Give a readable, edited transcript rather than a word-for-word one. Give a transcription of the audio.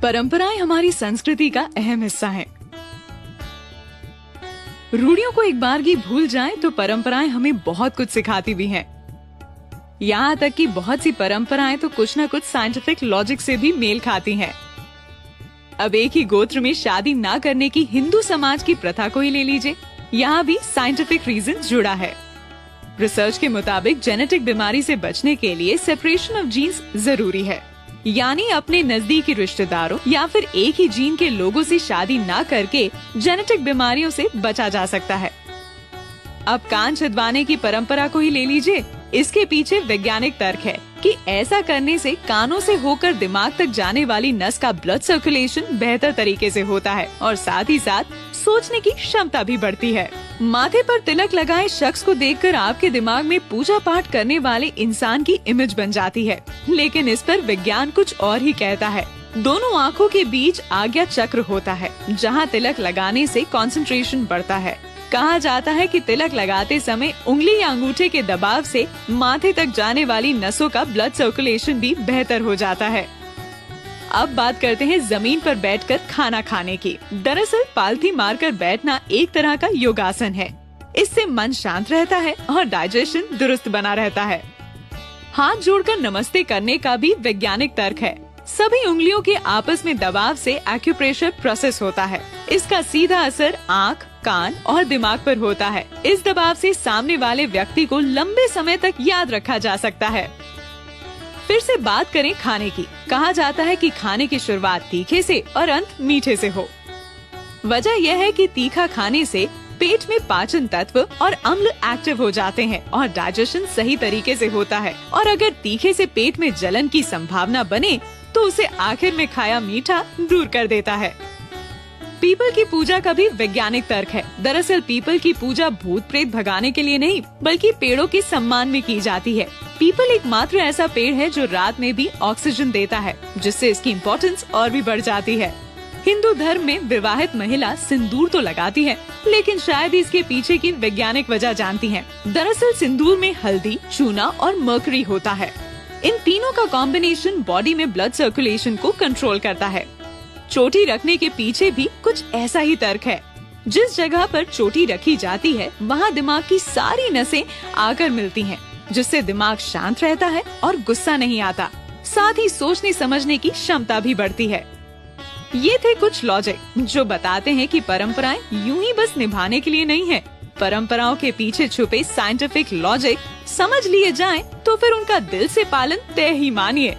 परंपराएं हमारी संस्कृति का अहम हिस्सा हैं। रूढ़ियों को एक बार की भूल जाएं तो परंपराएं हमें बहुत कुछ सिखाती भी हैं। यहाँ तक कि बहुत सी परंपराएं तो कुछ न कुछ साइंटिफिक लॉजिक से भी मेल खाती हैं। अब एक ही गोत्र में शादी ना करने की हिंदू समाज की प्रथा को ही ले लीजिए, यहाँ भी साइंटिफिक रीजन जुड़ा है। रिसर्च के मुताबिक जेनेटिक बीमारी से बचने के लिए सेपरेशन ऑफ जीन्स जरूरी है, यानी अपने नजदीकी रिश्तेदारों या फिर एक ही जीन के लोगों से शादी ना करके जेनेटिक बीमारियों से बचा जा सकता है। अब कान छिदवाने की परंपरा को ही ले लीजिए, इसके पीछे वैज्ञानिक तर्क है कि ऐसा करने से कानों से होकर दिमाग तक जाने वाली नस का ब्लड सर्कुलेशन बेहतर तरीके से होता है और साथ ही साथ सोचने की क्षमता भी बढ़ती है। माथे पर तिलक लगाए शख्स को देखकर आपके दिमाग में पूजा पाठ करने वाले इंसान की इमेज बन जाती है, लेकिन इस पर विज्ञान कुछ और ही कहता है। दोनों आँखों के बीच आज्ञा चक्र होता है, जहाँ तिलक लगाने से कंसंट्रेशन बढ़ता है। कहा जाता है कि तिलक लगाते समय उंगली या अंगूठे के दबाव से माथे तक जाने वाली नसों का ब्लड सर्कुलेशन भी बेहतर हो जाता है। अब बात करते हैं जमीन पर बैठकर खाना खाने की। दरअसल पालथी मारकर बैठना एक तरह का योगासन है। इससे मन शांत रहता है और डाइजेशन दुरुस्त बना रहता है। हाथ जोड़कर नमस्ते करने का भी वैज्ञानिक तर्क है। सभी उंगलियों के आपस में दबाव से एक्यूप्रेशर प्रोसेस होता है। इसका सीधा असर आँख, कान और दिमाग पर होता है। इस दबाव से सामने वाले व्यक्ति को लंबे समय तक याद रखा जा सकता है। फिर से बात करें खाने की। कहा जाता है कि खाने की शुरुआत तीखे से और अंत मीठे से हो। वजह यह है कि तीखा खाने से पेट में पाचन तत्व और अम्ल एक्टिव हो जाते हैं और डाइजेशन सही तरीके से होता है। और अगर तीखे से पेट में जलन की संभावना बने तो उसे आखिर में खाया मीठा दूर कर देता है। पीपल की पूजा का भी वैज्ञानिक तर्क है। दरअसल पीपल की पूजा भूत प्रेत भगाने के लिए नहीं, बल्कि पेड़ों के सम्मान में की जाती है। पीपल एकमात्र ऐसा पेड़ है जो रात में भी ऑक्सीजन देता है, जिससे इसकी इम्पोर्टेंस और भी बढ़ जाती है। हिंदू धर्म में विवाहित महिला सिंदूर तो लगाती है, लेकिन शायद इसके पीछे की वैज्ञानिक वजह जानती है। दरअसल सिंदूर में हल्दी, चूना और मर्करी होता है। इन तीनों का कॉम्बिनेशन बॉडी में ब्लड सर्कुलेशन को कंट्रोल करता है। चोटी रखने के पीछे भी कुछ ऐसा ही तर्क है। जिस जगह पर चोटी रखी जाती है वहाँ दिमाग की सारी नसें आकर मिलती हैं, जिससे दिमाग शांत रहता है और गुस्सा नहीं आता। साथ ही सोचने समझने की क्षमता भी बढ़ती है। ये थे कुछ लॉजिक जो बताते हैं कि परंपराएं यूं ही बस निभाने के लिए नहीं है। परंपराओं के पीछे छुपे साइंटिफिक लॉजिक समझ लिए जाएं तो फिर उनका दिल से पालन तय ही मानिए।